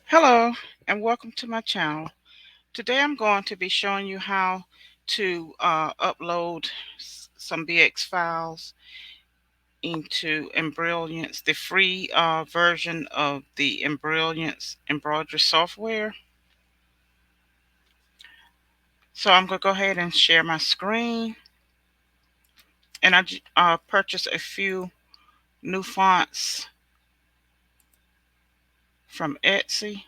Hello and welcome to my channel. Today I'm going to be showing you how to upload some BX files into Embrilliance, the free version of the Embrilliance embroidery software. So I'm going to go ahead and share my screen, and I purchased a few new fonts from Etsy.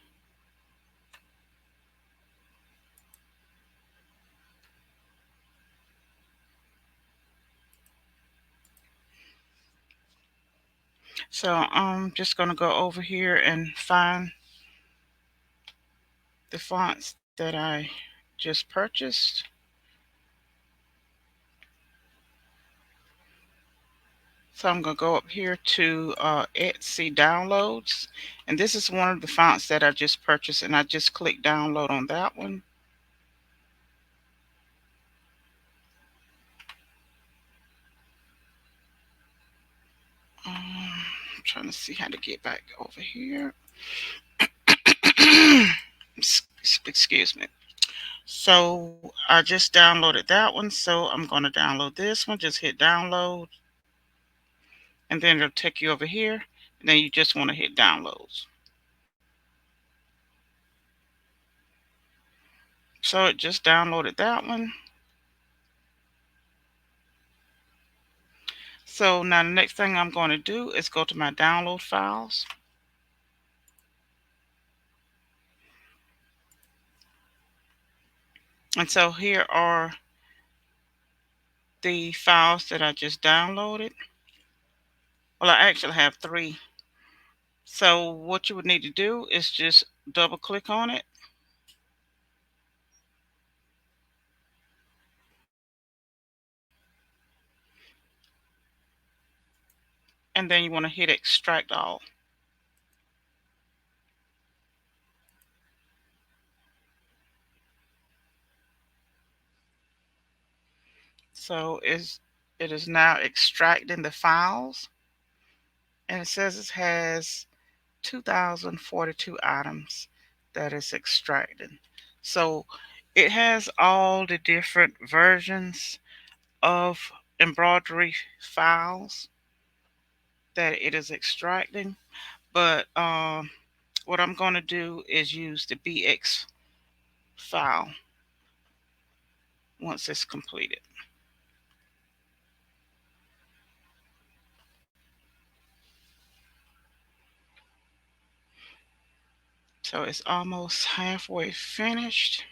So I'm just going to go over here and find the fonts that I just purchased. So I'm going to go up here to Etsy downloads. And this is one of the fonts that I just purchased, and I just click download on that one. I'm trying to see how to get back over here. Excuse me. So I just downloaded that one. So I'm going to download this one. Just hit download. And then it'll take you over here. And then you just want to hit downloads. So it just downloaded that one. So now the next thing I'm going to do is go to my download files. And so here are the files that I just downloaded. Well, I actually have three. So what you would need to do is just double click on it. And then you want to hit extract all. So it is now extracting the files. And it says it has 2042 items that is extracted. So it has all the different versions of embroidery files that it is extracting. But what I'm going to do is use the BX file once it's completed. So it's almost halfway finished.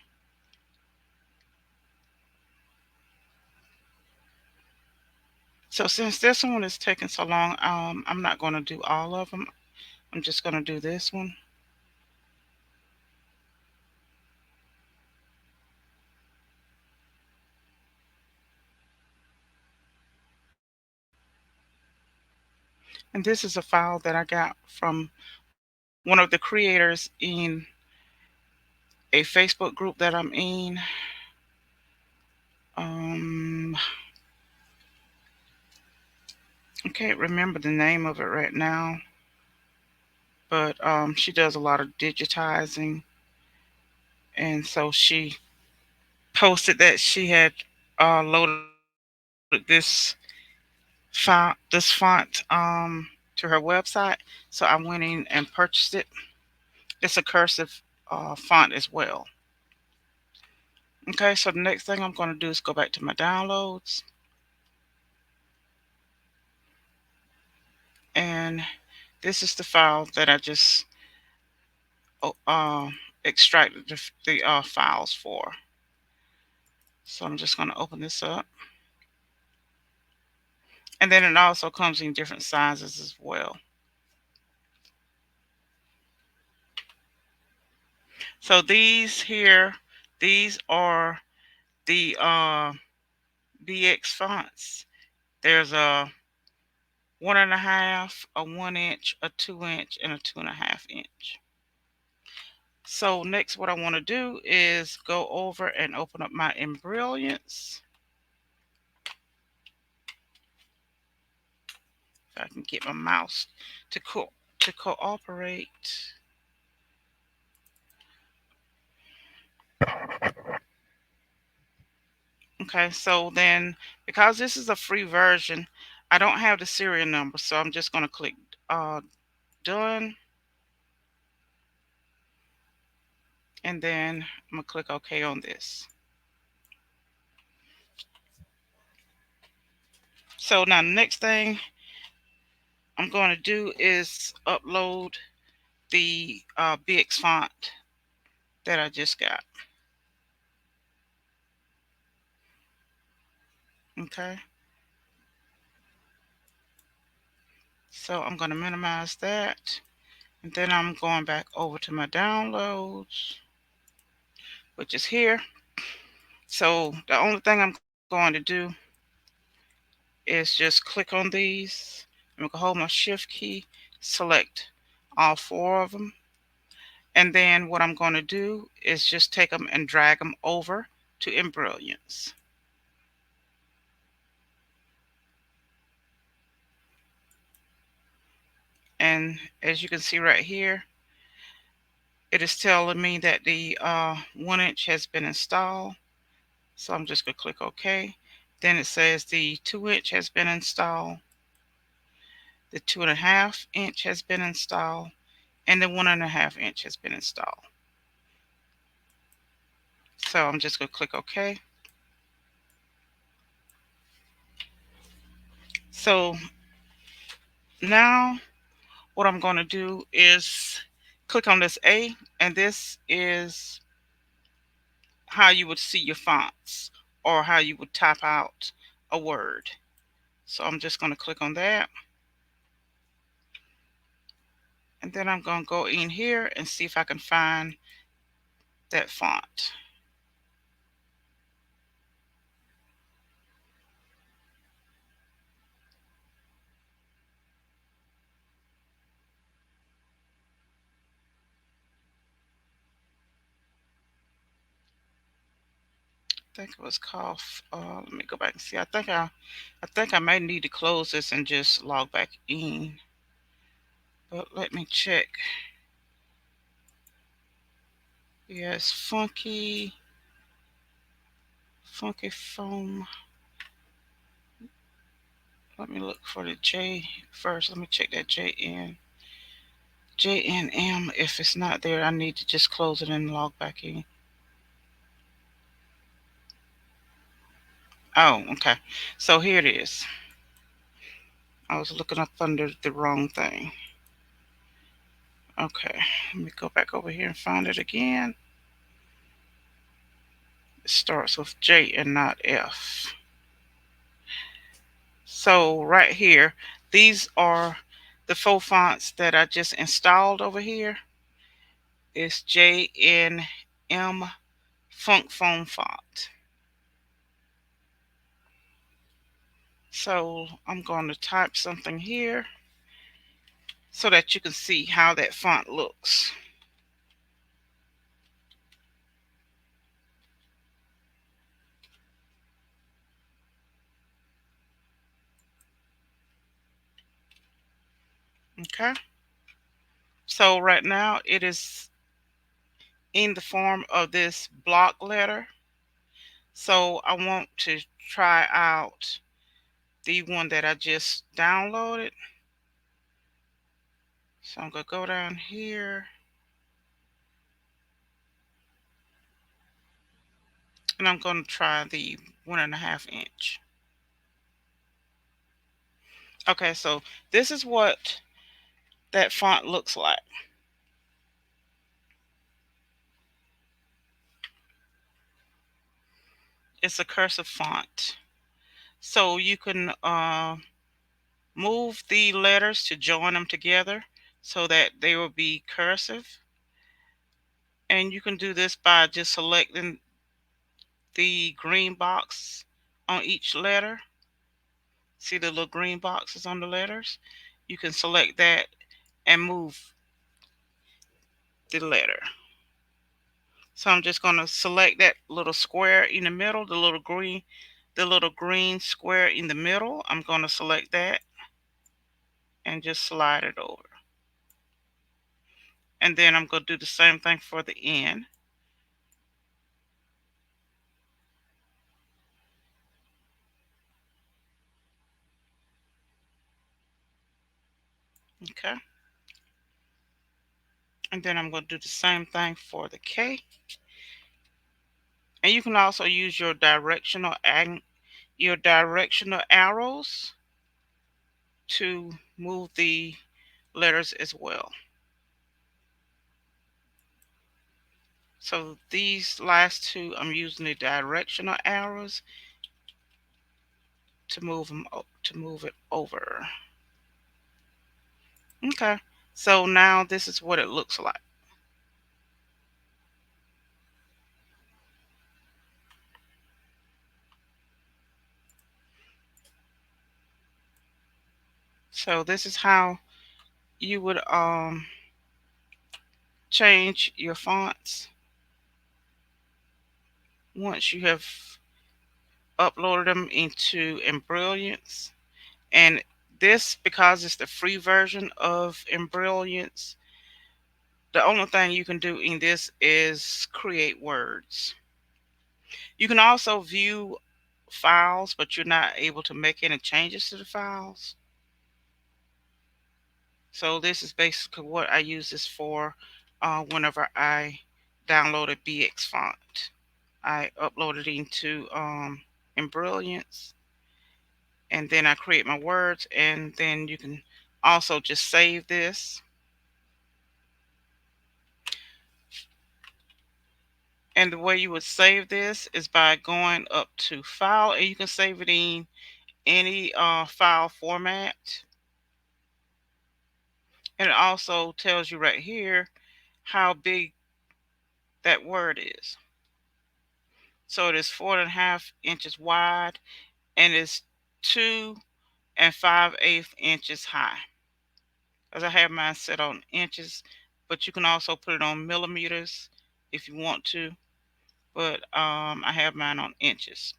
So since this one is taking so long, I'm not going to do all of them. I'm just going to do this one. And this is a file that I got from one of the creators in a Facebook group that I'm in. I can't remember the name of it right now, but she does a lot of digitizing. And so she posted that she had loaded this font to her website. So I went in and purchased it. It's a cursive font as well. Okay, so the next thing I'm going to do is go back to my downloads. And this is the file that I just uh, extracted the files for. So I'm just going to open this up. And then it also comes in different sizes as well. So these here, these are the BX fonts. There's a 1.5, a 1 inch, a 2 inch, and a 2.5 inch. So next what I want to do is go over and open up my Embrilliance. If I can get my mouse to cooperate. Okay, so then because this is a free version, I don't have the serial number, so I'm just going to click done, and then I'm going to click OK on this. So now the next thing I'm going to do is upload the BX font that I just got. Okay, so I'm going to minimize that, and then I'm going back over to my downloads, which is here. So the only thing I'm going to do is just click on these. I'm going to hold my shift key, select all four of them, and then what I'm going to do is just take them and drag them over to Embrilliance. And as you can see right here, it is telling me that the 1" has been installed. So I'm just going to click OK. Then it says the 2" has been installed, the 2.5" has been installed, and the 1.5" has been installed. So I'm just going to click OK. So now what I'm going to do is click on this A, and this is how you would see your fonts or how you would type out a word. So I'm just going to click on that, and then I'm going to go in here and see if I can find that font. I think it was called. Let me go back and see. I think I might need to close this and just log back in. But let me check. Yes, funky foam. Let me look for the J first. Let me check that JNM. If it's not there, I need to just close it and log back in. Oh, okay. So here it is. I was looking up under the wrong thing. Okay, let me go back over here and find it again. It starts with J and not F. So right here, these are the faux fonts that I just installed over here. It's JNM Funk Foam font. So I'm going to type something here so that you can see how that font looks. Okay. So right now it is in the form of this block letter. So I want to try out the one that I just downloaded. So I'm going to go down here, and I'm going to try the 1.5". Okay, so this is what that font looks like. It's a cursive font. So you can move the letters to join them together so that they will be cursive. And you can do this by just selecting the green box on each letter. See the little green boxes on the letters? You can select that and move the letter. So I'm just going to select that little square in the middle, the little green square in the middle. I'm going to select that and just slide it over. And then I'm going to do the same thing for the end. Okay. And then I'm going to do the same thing for the K. And you can also use your directional arrows to move the letters as well. So these last two, I'm using the directional arrows to move it over. Okay. So now this is what it looks like. So this is how you would change your fonts once you have uploaded them into Embrilliance. And this, because it's the free version of Embrilliance, the only thing you can do in this is create words. You can also view files, but you're not able to make any changes to the files. So this is basically what I use this for whenever I download a BX font. I upload it into Embrilliance, and then I create my words, and then you can also just save this. And the way you would save this is by going up to File, and you can save it in any file format. And it also tells you right here how big that word is. So it is 4.5 inches wide, and it's 2 5/8 inches high. As I have mine set on inches, but you can also put it on millimeters if you want to. But I have mine on inches.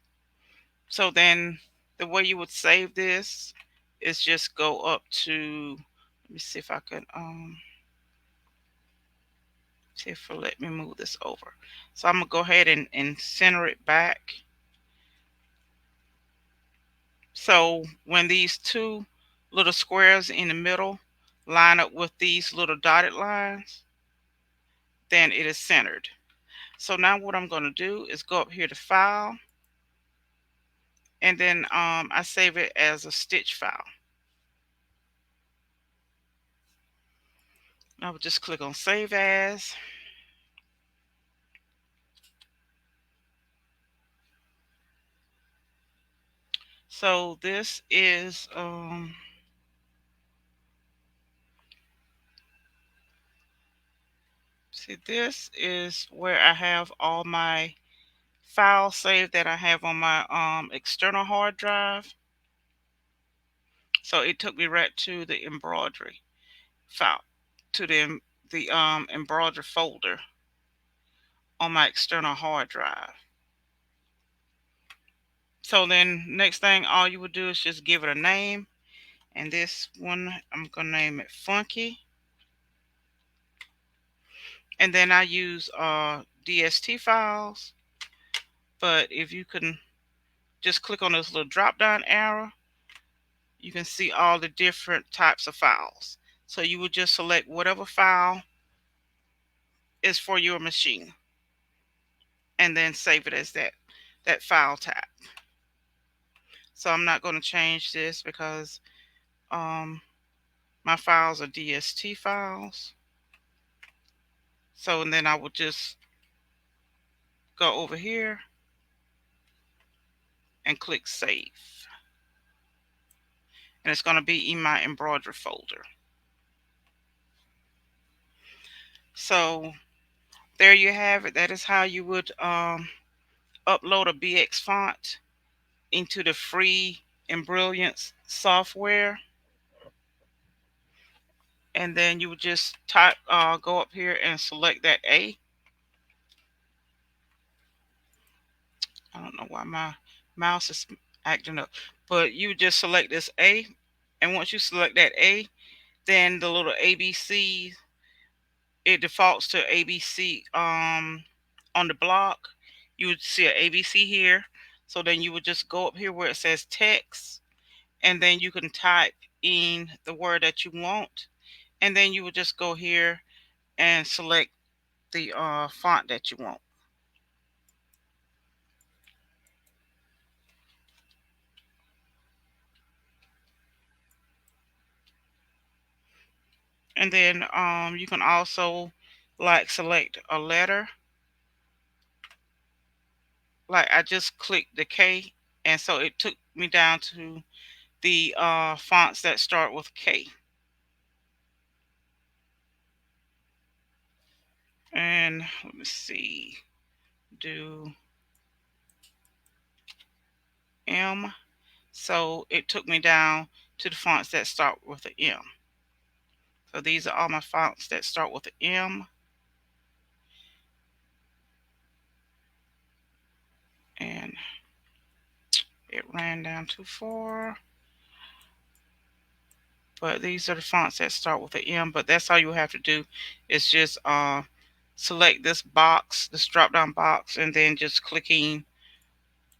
So then the way you would save this is just go up to, let me see if I can see if it'll let me move this over. So I'm gonna go ahead and center it back. So when these two little squares in the middle line up with these little dotted lines, then it is centered. So now what I'm going to do is go up here to File, and then I save it as a stitch file. I would just click on Save As. So this is see, this is where I have all my files saved that I have on my external hard drive. So it took me right to the embroidery file, to the embroidery folder on my external hard drive. So then next thing, all you would do is just give it a name. And this one, I'm going to name it Funky. And then I use DST files. But if you can just click on this little drop down arrow, you can see all the different types of files. So you would just select whatever file is for your machine, and then save it as that file type. So I'm not going to change this because my files are DST files. So and then I will just go over here and click Save. And it's going to be in my embroidery folder. So there you have it. That is how you would upload a BX font into the free Embrilliance software. And then you would just go up here and select that A. I don't know why my mouse is acting up, but you just select this A, and once you select that A, then the little ABC, it defaults to ABC on the block. You would see an ABC here, so then you would just go up here where it says text, and then you can type in the word that you want, and then you would just go here and select the font that you want. And then you can also like select a letter. Like I just clicked the K, and so it took me down to the fonts that start with K. And let me see, do M. So it took me down to the fonts that start with an M. So these are all my fonts that start with an M. And it ran down too far. But these are the fonts that start with an M. But that's all you have to do is just select this box, this drop down box, and then just clicking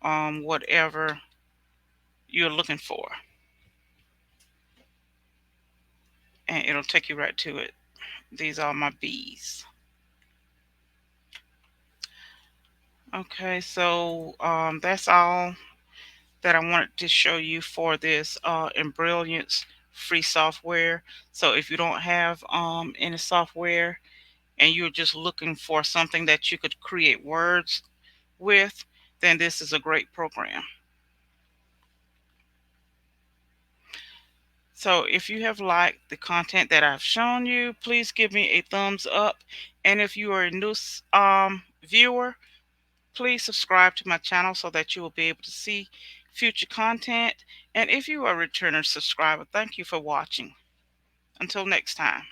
whatever you're looking for. And it'll take you right to it. These are my B's. Okay, so that's all that I wanted to show you for this Embrilliance free software. So if you don't have any software and you're just looking for something that you could create words with, then this is a great program. So if you have liked the content that I've shown you, please give me a thumbs up. And if you are a new viewer, please subscribe to my channel so that you will be able to see future content. And if you are a returner subscriber, thank you for watching. Until next time.